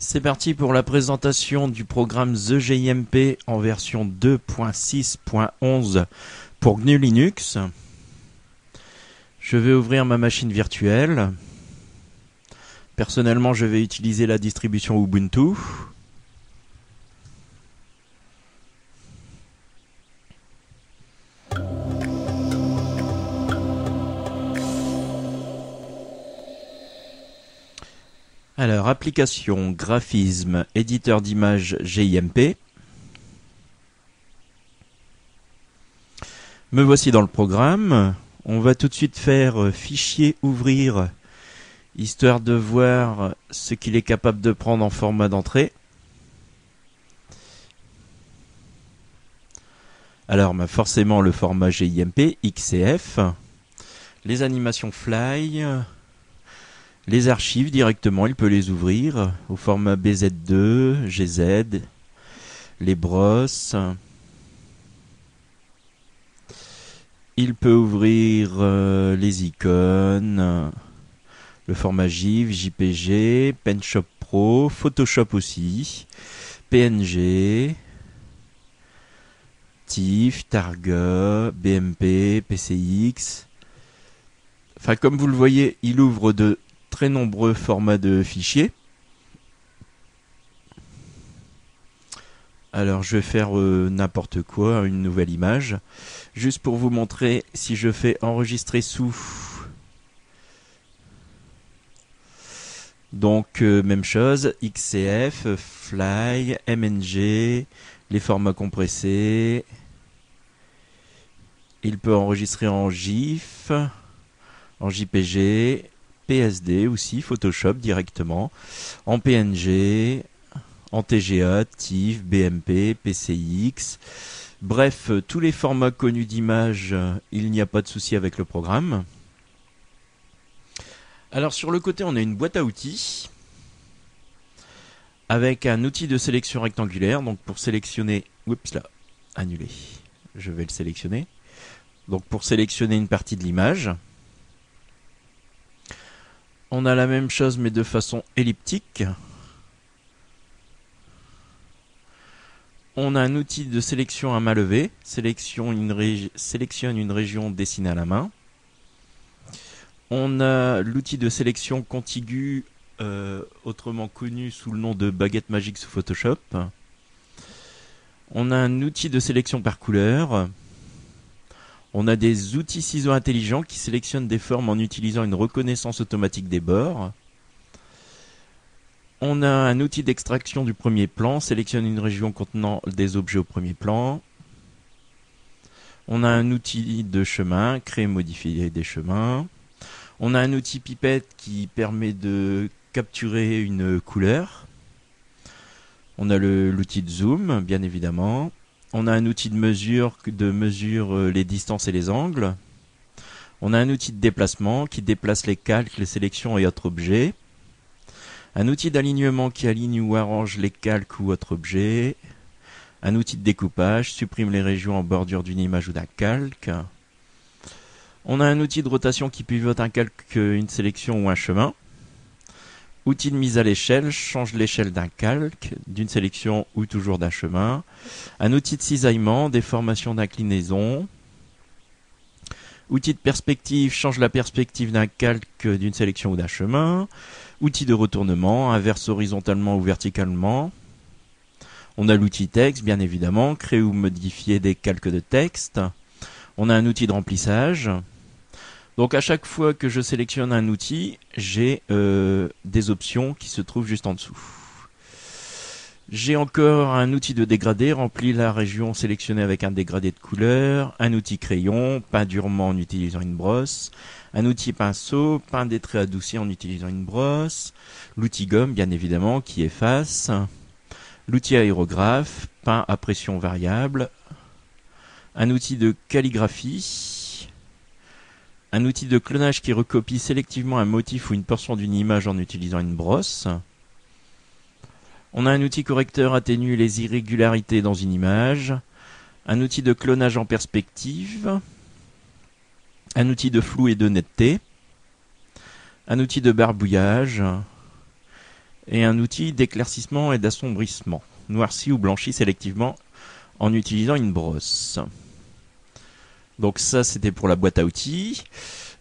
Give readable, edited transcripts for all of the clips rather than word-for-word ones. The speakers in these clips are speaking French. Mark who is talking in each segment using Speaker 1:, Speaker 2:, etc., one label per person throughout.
Speaker 1: C'est parti pour la présentation du programme The GIMP en version 2.6.11 pour GNU Linux. Je vais ouvrir ma machine virtuelle. Personnellement, je vais utiliser la distribution Ubuntu. Alors, application, graphisme, éditeur d'images GIMP. Me voici dans le programme. On va tout de suite faire fichier ouvrir, histoire de voir ce qu'il est capable de prendre en format d'entrée. Alors, forcément le format GIMP, XCF, les animations Fly, les archives directement, il peut les ouvrir au format BZ2, GZ, les brosses. Il peut ouvrir les icônes, le format GIF, JPG, PenShop Pro, Photoshop aussi, PNG, TIFF, Targa, BMP, PCX. Enfin, comme vous le voyez, il ouvre de très nombreux formats de fichiers. Alors je vais faire n'importe quoi, une nouvelle image, juste pour vous montrer. Si je fais enregistrer sous, donc même chose, XCF, Fly, MNG, les formats compressés. Il peut enregistrer en GIF, en JPG, PSD aussi, Photoshop directement, en PNG, en TGA, TIFF, BMP, PCX. Bref, tous les formats connus d'images, il n'y a pas de souci avec le programme. Alors sur le côté, on a une boîte à outils avec un outil de sélection rectangulaire. Donc pour sélectionner, oups là, annuler. Je vais le sélectionner. Donc pour sélectionner une partie de l'image. On a la même chose mais de façon elliptique. On a un outil de sélection à main levée, sélectionne une région dessinée à la main. On a l'outil de sélection contiguë, autrement connu sous le nom de baguette magique sous Photoshop. On a un outil de sélection par couleur. On a des outils ciseaux intelligents qui sélectionnent des formes en utilisant une reconnaissance automatique des bords. On a un outil d'extraction du premier plan, sélectionne une région contenant des objets au premier plan. On a un outil de chemin, créer et modifier des chemins. On a un outil pipette qui permet de capturer une couleur. On a l'outil de zoom, bien évidemment. On a un outil de mesure les distances et les angles. On a un outil de déplacement qui déplace les calques, les sélections et autres objets. Un outil d'alignement qui aligne ou arrange les calques ou autres objets. Un outil de découpage, supprime les régions en bordure d'une image ou d'un calque. On a un outil de rotation qui pivote un calque, une sélection ou un chemin. Outil de mise à l'échelle, change l'échelle d'un calque, d'une sélection ou toujours d'un chemin. Un outil de cisaillement, déformation d'inclinaison. Outil de perspective, change la perspective d'un calque, d'une sélection ou d'un chemin. Outil de retournement, inverse horizontalement ou verticalement. On a l'outil texte, bien évidemment, créer ou modifier des calques de texte. On a un outil de remplissage. Donc à chaque fois que je sélectionne un outil, j'ai des options qui se trouvent juste en dessous. J'ai encore un outil de dégradé, remplit la région sélectionnée avec un dégradé de couleur. Un outil crayon, peint durement en utilisant une brosse. Un outil pinceau, peint des traits adoucis en utilisant une brosse. L'outil gomme, bien évidemment, qui efface. L'outil aérographe, peint à pression variable. Un outil de calligraphie. Un outil de clonage qui recopie sélectivement un motif ou une portion d'une image en utilisant une brosse. On a un outil correcteur atténue les irrégularités dans une image. Un outil de clonage en perspective. Un outil de flou et de netteté. Un outil de barbouillage. et un outil d'éclaircissement et d'assombrissement. Noirci ou blanchi sélectivement en utilisant une brosse. Donc ça, c'était pour la boîte à outils.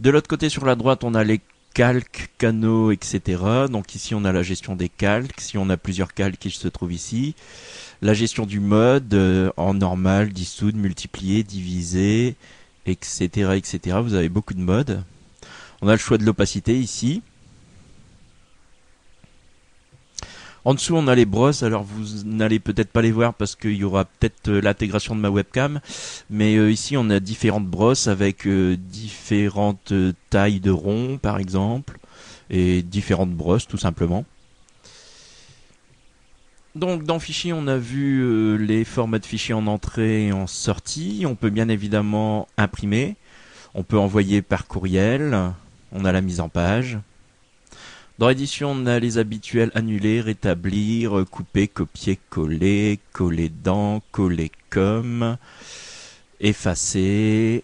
Speaker 1: De l'autre côté, sur la droite, on a les calques, canaux, etc. Donc ici, on a la gestion des calques. Si on a plusieurs calques qui se trouvent ici. La gestion du mode en normal, dissoudre, multiplier, diviser, etc., etc. Vous avez beaucoup de modes. On a le choix de l'opacité ici. En dessous, on a les brosses. Alors, vous n'allez peut-être pas les voir parce qu'il y aura peut-être l'intégration de ma webcam. Mais ici, on a différentes brosses avec différentes tailles de ronds, par exemple. Et différentes brosses, tout simplement. Donc, dans Fichier, on a vu les formats de fichiers en entrée et en sortie. On peut bien évidemment imprimer. On peut envoyer par courriel. On a la mise en page. Dans l'édition, on a les habituels annuler, rétablir, couper, copier, coller, coller dans, coller comme, effacer,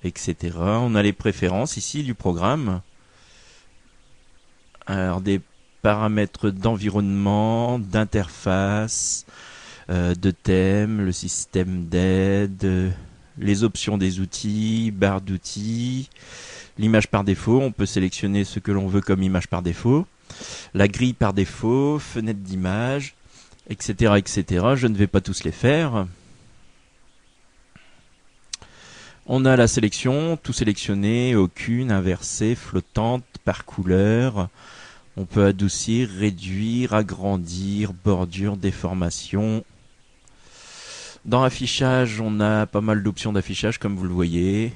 Speaker 1: etc. On a les préférences ici du programme. Alors des paramètres d'environnement, d'interface, de thème, le système d'aide, les options des outils, barre d'outils. L'image par défaut, on peut sélectionner ce que l'on veut comme image par défaut. La grille par défaut, fenêtre d'image, etc., etc. Je ne vais pas tous les faire. On a la sélection, tout sélectionné, aucune, inversée, flottante, par couleur. On peut adoucir, réduire, agrandir, bordure, déformation. Dans affichage, on a pas mal d'options d'affichage comme vous le voyez.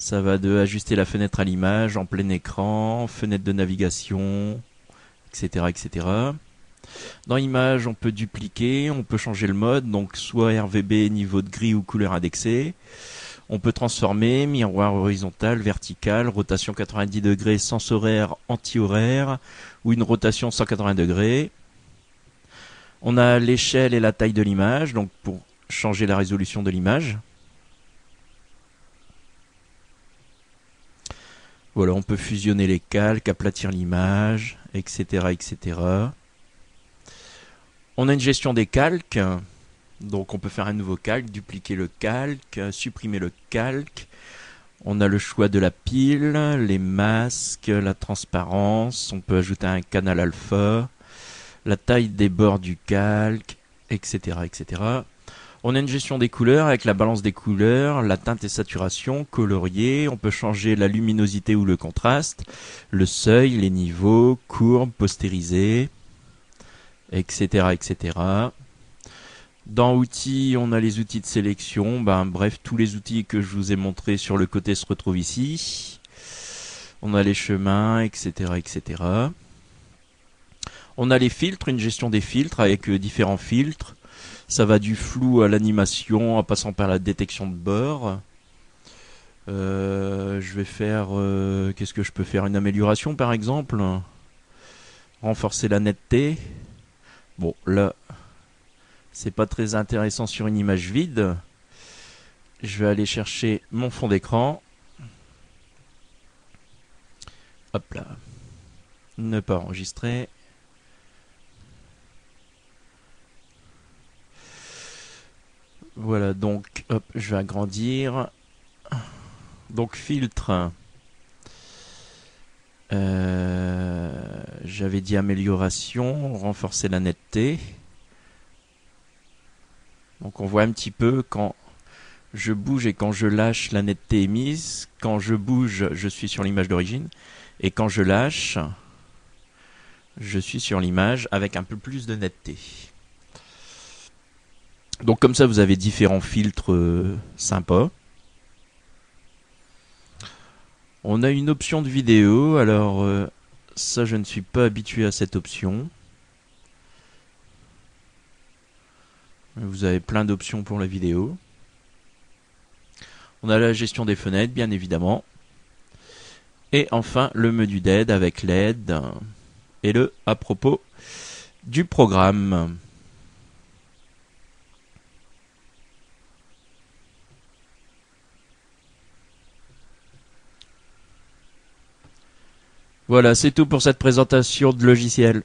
Speaker 1: Ça va de ajuster la fenêtre à l'image en plein écran, fenêtre de navigation, etc., etc. Dans image, on peut dupliquer, on peut changer le mode, donc soit RVB, niveau de gris ou couleur indexée. On peut transformer, miroir horizontal, vertical, rotation 90 degrés, sens horaire, anti-horaire, ou une rotation 180 degrés. On a l'échelle et la taille de l'image, donc pour changer la résolution de l'image. Voilà, on peut fusionner les calques, aplatir l'image, etc., etc. On a une gestion des calques, donc on peut faire un nouveau calque, dupliquer le calque, supprimer le calque. On a le choix de la pile, les masques, la transparence, on peut ajouter un canal alpha, la taille des bords du calque, etc., etc. On a une gestion des couleurs avec la balance des couleurs, la teinte et saturation, colorier. On peut changer la luminosité ou le contraste, le seuil, les niveaux, courbes, postériser, etc., etc. Dans outils, on a les outils de sélection. Bref, tous les outils que je vous ai montrés sur le côté se retrouvent ici. On a les chemins, etc., etc. On a les filtres, une gestion des filtres avec différents filtres. Ça va du flou à l'animation en passant par la détection de bord. Je vais faire... qu'est-ce que je peux faire? Une amélioration par exemple. Renforcer la netteté. Bon, là, c'est pas très intéressant sur une image vide. Je vais aller chercher mon fond d'écran. Hop là. Ne pas enregistrer. Voilà, donc, hop, je vais agrandir. Donc, filtre. J'avais dit amélioration, renforcer la netteté. Donc, on voit un petit peu quand je bouge et quand je lâche, la netteté est mise. Quand je bouge, je suis sur l'image d'origine. Et quand je lâche, je suis sur l'image avec un peu plus de netteté. Donc comme ça, vous avez différents filtres sympas. On a une option de vidéo. Alors ça, je ne suis pas habitué à cette option. Vous avez plein d'options pour la vidéo. On a la gestion des fenêtres, bien évidemment. Et enfin, le menu d'aide avec l'aide et le à propos du programme. Voilà, c'est tout pour cette présentation de logiciel.